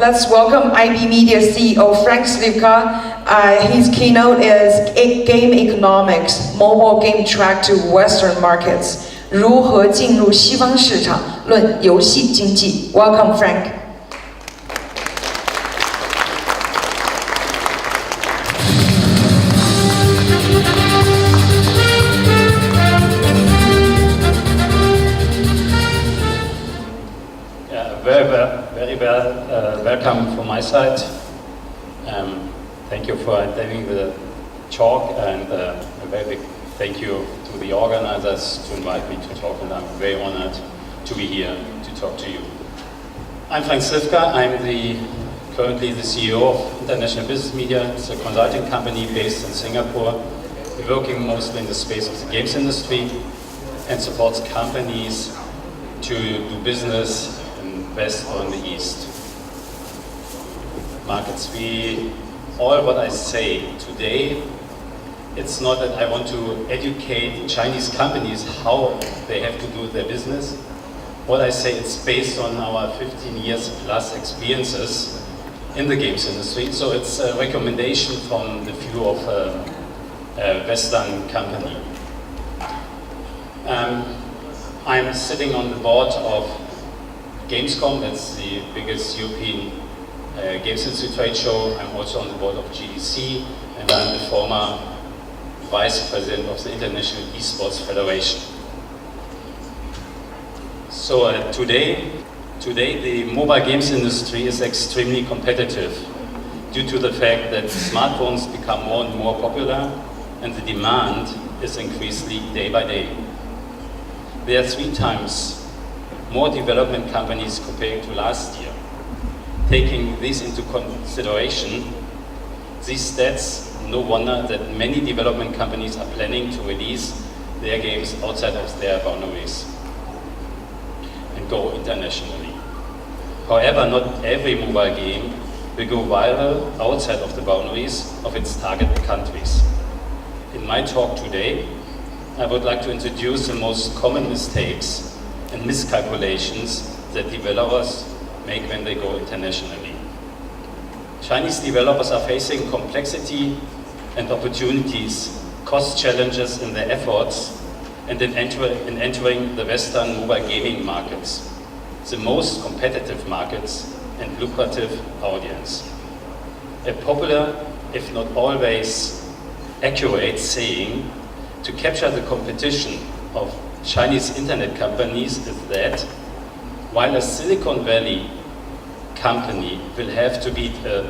Let's welcome IB Media CEO Frank Sliwka. His keynote is Game Economics, Mobile Game Track to Western Markets. 如何进入西方市场，论游戏经济。Welcome, Frank. Welcome from my side. Thank you for attending the talk, and a very big thank you to the organizers to invite me to talk, and I'm very honored to be here to talk to you. I'm Frank Sliwka. I'm currently the CEO of International Business Media. It's a consulting company based in Singapore. We're working mostly in the space of the games industry and supports companies to do business in West or in the East markets. All what I say today, it's not that I want to educate Chinese companies how they have to do their business. What I say, it's based on our 15 years plus experiences in the games industry. So it's a recommendation from the view of a Western company. I'm sitting on the board of Gamescom, that's the biggest European Games Industry trade show. I'm also on the board of GDC, and I'm the former Vice President of the International Esports Federation. So today the mobile games industry is extremely competitive due to the fact that smartphones become more and more popular and the demand is increasingly day by day. There are 3 times more development companies compared to last year. Taking this into consideration, these stats, no wonder that many development companies are planning to release their games outside of their boundaries and go internationally. However, not every mobile game will go viral outside of the boundaries of its target countries. In my talk today, I would like to introduce the most common mistakes and miscalculations that developers make when they go internationally. Chinese developers are facing complexity and opportunities, cost challenges in their efforts, and in entering the Western mobile gaming markets, the most competitive markets and lucrative audience. A popular, if not always accurate saying to capture the competition of Chinese internet companies is that while a Silicon Valley company will have to beat a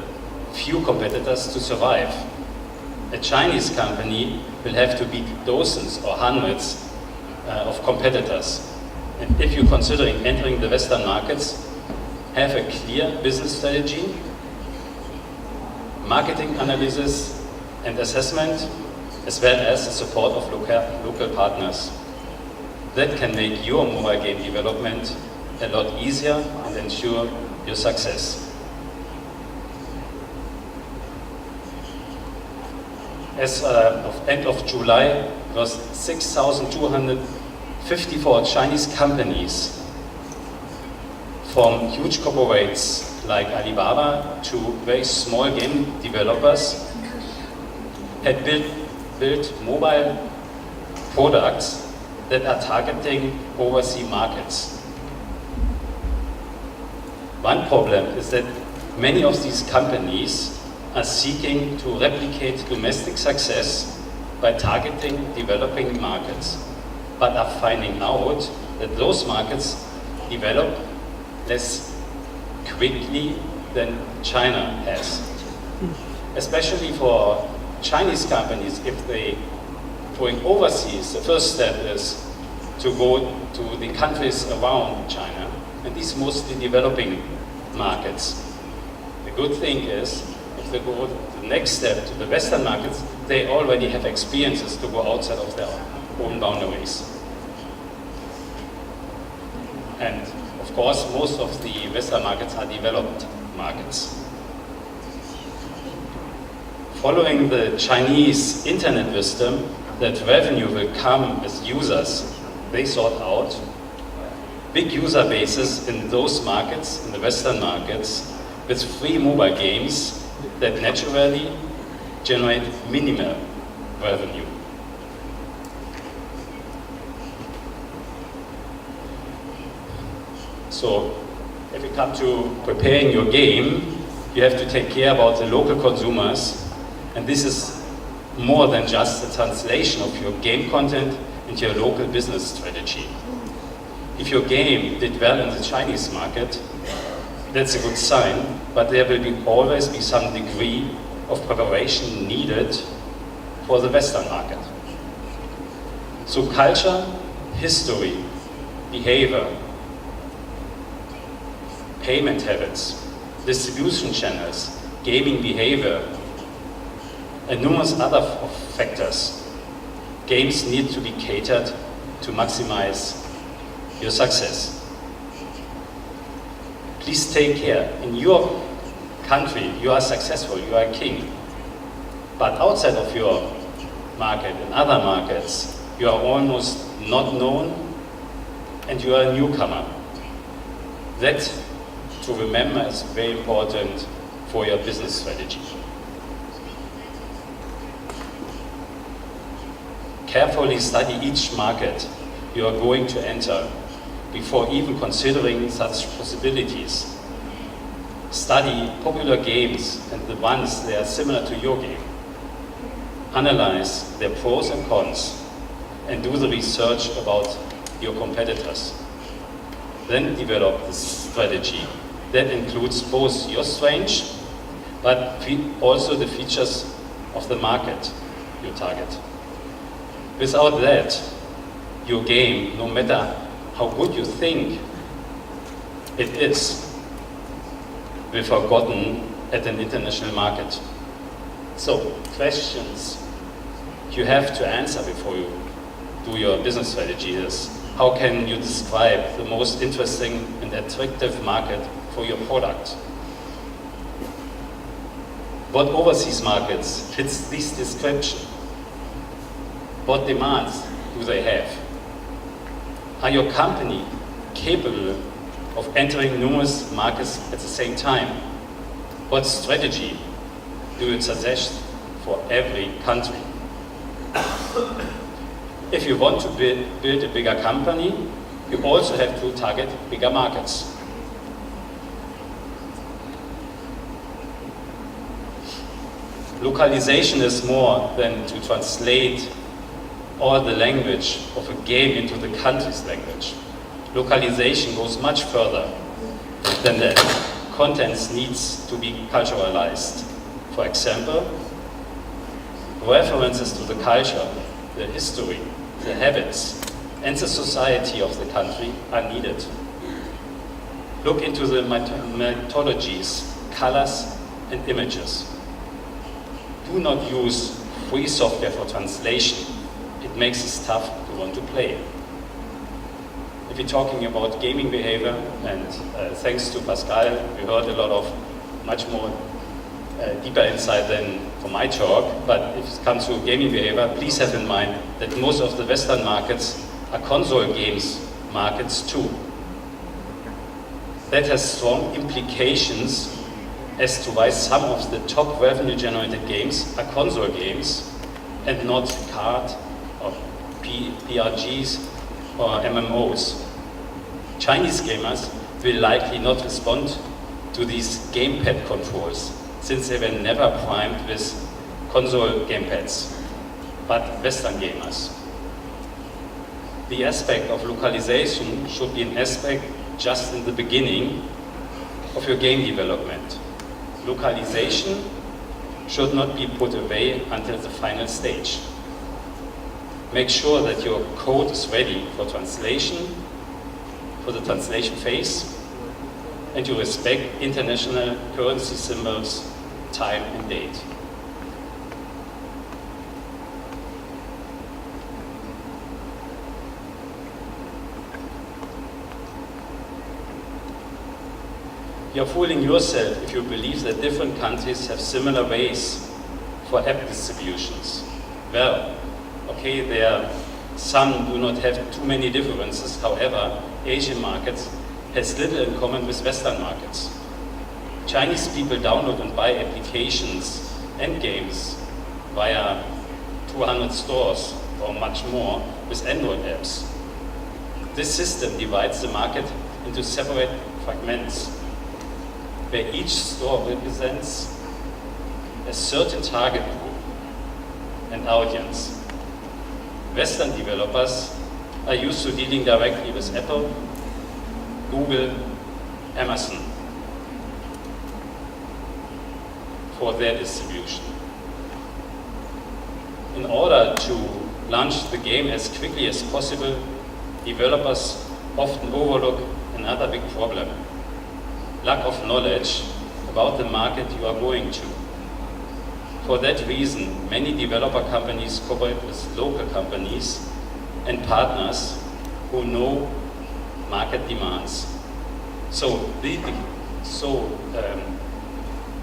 few competitors to survive, a Chinese company will have to beat dozens or hundreds of competitors. And if you're considering entering the Western markets, have a clear business strategy, marketing analysis and assessment, as well as the support of local partners. That can make your mobile game development a lot easier and ensure your success. As of end of July, it was 6,254 Chinese companies, from huge corporates like Alibaba to very small game developers, had built mobile products that are targeting overseas markets. One problem is that many of these companies are seeking to replicate domestic success by targeting developing markets, but are finding out that those markets develop less quickly than China has. Especially for Chinese companies, if they going overseas, the first step is to go to the countries around China, and these mostly developing markets. The good thing is, if they go the next step to the Western markets, they already have experiences to go outside of their own boundaries. And of course, most of the Western markets are developed markets. Following the Chinese internet wisdom that revenue will come as users, they sought out big user bases in those markets, in the Western markets, with free mobile games that naturally generate minimal revenue. So if it comes to preparing your game, you have to take care about the local consumers, and this is more than just the translation of your game content into your local business strategy. If your game did well in the Chinese market, that's a good sign, but there will always be some degree of preparation needed for the Western market. So culture, history, behavior, payment habits, distribution channels, gaming behavior, and numerous other factors. Games need to be catered to maximize your success. Please take care. In your country, you are successful, you are king. But outside of your market, in other markets, you are almost not known and you are a newcomer. That, to remember, is very important for your business strategy. Carefully study each market you are going to enter before even considering such possibilities. Study popular games and the ones that are similar to your game. Analyze their pros and cons and do the research about your competitors. Then develop the strategy. That includes both your strengths, but also the features of the market you target. Without that, your game, no matter how good you think it is, will be forgotten at an international market. So, questions you have to answer before you do your business strategy is, how can you describe the most interesting and attractive market for your product? What overseas markets fits this description? What demands do they have? Are your company capable of entering numerous markets at the same time? What strategy do you suggest for every country? If you want to build a bigger company, you also have to target bigger markets. Localization is more than to translate all the language of a game into the country's language. Localization goes much further than that. Content needs to be culturalized. For example, references to the culture, the history, the habits, and the society of the country are needed. Look into the methodologies, colors, and images. Do not use free software for translation. It makes it tough to want to play. If you're talking about gaming behavior, and thanks to Pascal, we heard a lot of much more deeper insight than from my talk, but if it comes to gaming behavior, please have in mind that most of the Western markets are console games markets too. That has strong implications as to why some of the top revenue generated games are console games and not card or PRGs or MMOs. Chinese gamers will likely not respond to these gamepad controls since they were never primed with console gamepads, but Western gamers. The aspect of localization should be an aspect just in the beginning of your game development. Localization should not be put away until the final stage. Make sure that your code is ready for translation, for the translation phase, and you respect international currency symbols, time and date. You're fooling yourself if you believe that different countries have similar ways for app distributions. Well, okay, some do not have too many differences. However, Asian markets has little in common with Western markets. Chinese people download and buy applications and games via 200 stores or much more with Android apps. This system divides the market into separate fragments, where each store represents a certain target group and audience. Western developers are used to dealing directly with Apple, Google, Amazon for their distribution. In order to launch the game as quickly as possible, developers often overlook another big problem: lack of knowledge about the market you are going to. For that reason, many developer companies cooperate with local companies and partners who know market demands. So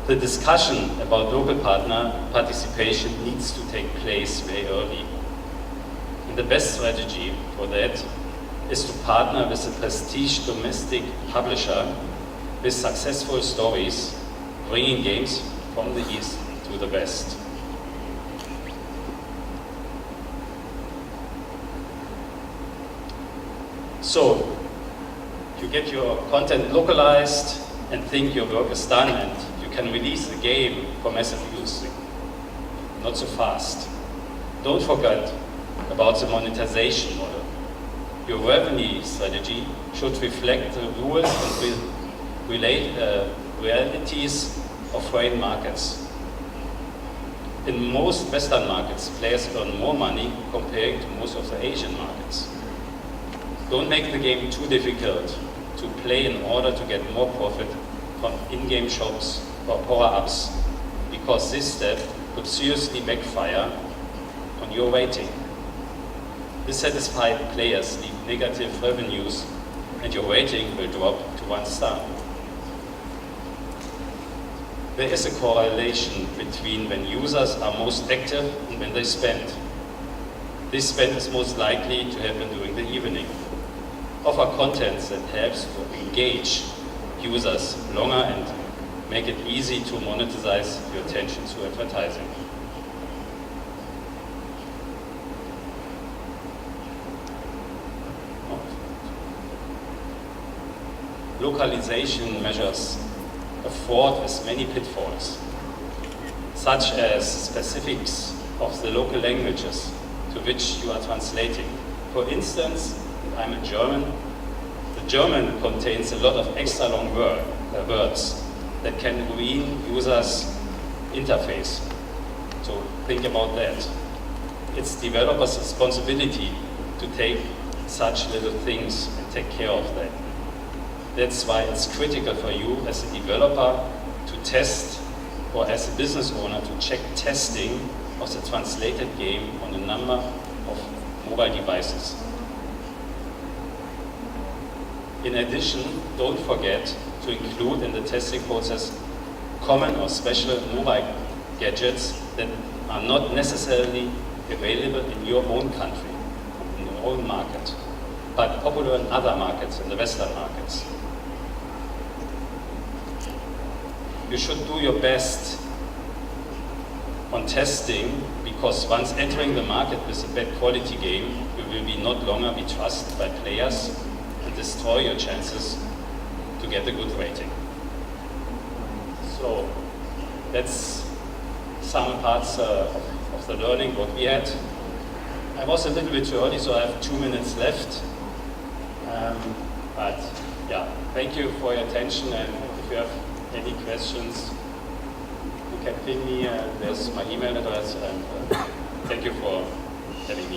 the discussion about local partner participation needs to take place very early. And the best strategy for that is to partner with a prestige domestic publisher with successful stories, bringing games from the East to the West. So, you get your content localized and think your work is done, and you can release the game for massive use. Not so fast. Don't forget about the monetization model. Your revenue strategy should reflect the rules and realities of foreign markets. In most Western markets, players earn more money compared to most of the Asian markets. Don't make the game too difficult to play in order to get more profit from in-game shops or power-ups, because this step could seriously backfire on your rating. Dissatisfied players leave negative revenues and your rating will drop to 1 star. There is a correlation between when users are most active and when they spend. This spend is most likely to happen during the evening. Offer content that helps to engage users longer and make it easy to monetize your attention through advertising. Localization measures afford with many pitfalls, such as specifics of the local languages to which you are translating. For instance, if I'm a German, the German contains a lot of extra long words that can ruin users' interface. So think about that. It's developers' responsibility to take such little things and take care of them. That's why it's critical for you as a developer to test, or as a business owner to check testing of the translated game on a number of mobile devices. In addition, don't forget to include in the testing process common or special mobile gadgets that are not necessarily available in your own country, in your own market, but popular in other markets, in the Western markets. You should do your best on testing, because once entering the market with a bad quality game, you will not longer be trusted by players and destroy your chances to get a good rating. So that's some parts of the learning what we had. I was a little bit too early, so I have 2 minutes left. But yeah, thank you for your attention, and if you have any questions, you can ping me. There's my email address, and thank you for having me.